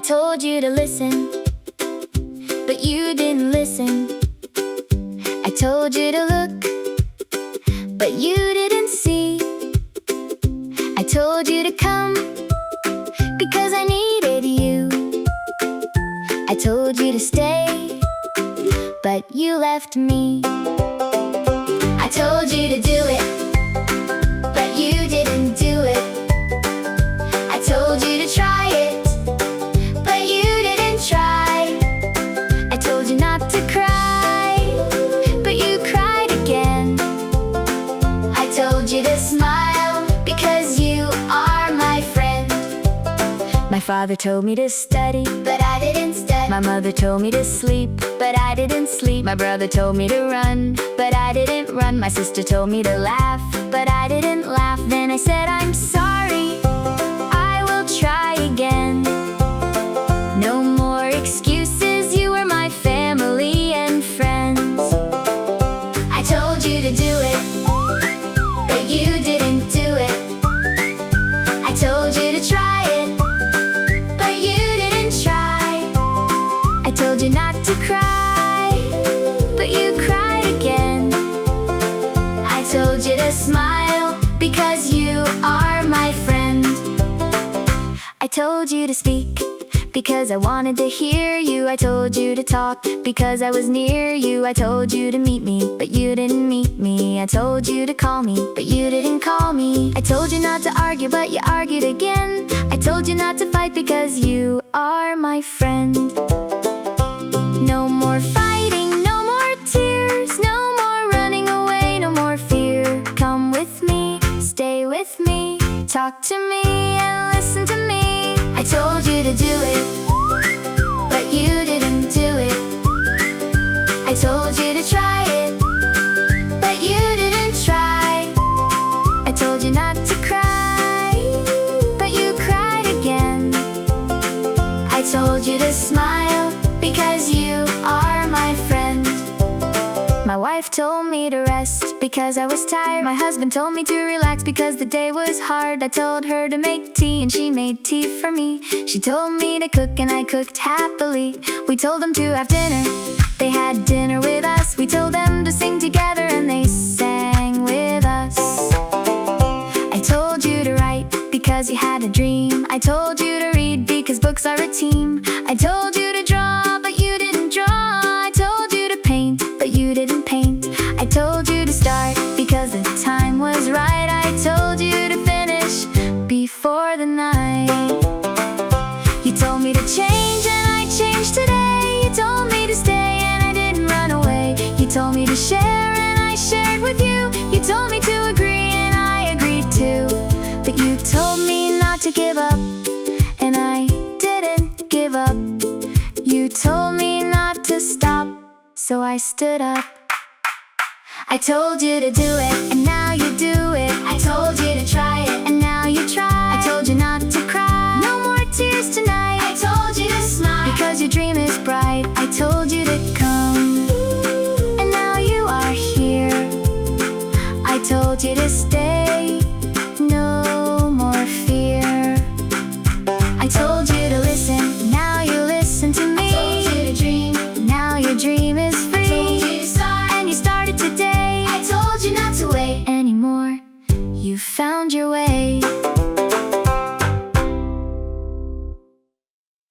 told you to listen, but you didn't listen. I told you to look, but you didn't see. I told you to come, because I needed you. I told you to stay, but you left me. I told you to do it, but you didn't do it. I told you to try it, but you didn't try. I told you not to cry, but you cried again. I told you to smile, because you are my friend. My father told me to study, but I didn't study. My mother told me to sleep, but I didn't sleep. My brother told me to run, but I didn't run. My sister told me to laugh, but I didn't laugh. Then I said, I'm sorry, I will try again. No more excuses, you were my family and friends. I told you to do it, but you didn't do it. I told you to try it, but you didn't try. I told you not to cry, but you cried again. I told you to smile, because you are my friend. I told you to speak, because I wanted to hear you. I told you to talk, because I was near you. I told you to meet me, but you didn't meet me. I told you to call me, but you didn't call me. I told you not to argue, but you argued again. I told you not to fight, because you are my friend. No more fighting, no more tears, no more running away, no more fear. Come with me, stay with me, talk to me and listen to me. I told you to do it, but you didn't do it. I told you to try it, but you didn't try. I told you not to cry, but you cried again. I told you to smile, because you are my friend. My wife told me to rest, because I was tired. My husband told me to relax, because the day was hard. I told her to make tea, and she made tea for me. She told me to cook, and I cooked happily. We told them to have dinner, they had dinner with us. We told them to sing together, and they sang with us. I told you to write, because you had a dream. I told you to read, because books are a team. I told you to draw, but you didn't draw. I told you to paint, but you didn't paint. I told you to start, because the time was right. I told you to finish before the night. You told me to change, and I changed today. You told me to stay, and I didn't run away. You told me to share, and I shared with you. You told me to agree, and I agreed too. But you told me not to give up, and I didn't give up. You told me not to stop, so I stood up. I told you to do it, and now you do it. I told you to try it, and now you try. I told you not to cry, no more tears tonight. I told you to smile, because your dream is bright. I told you to come, and now you are here. I told you to stay, no more fear. I told you to listen, now you listen to me. I told you to dream, now your dream is free. I told you to start, and you started today. I told you not to wait anymore, you found your way.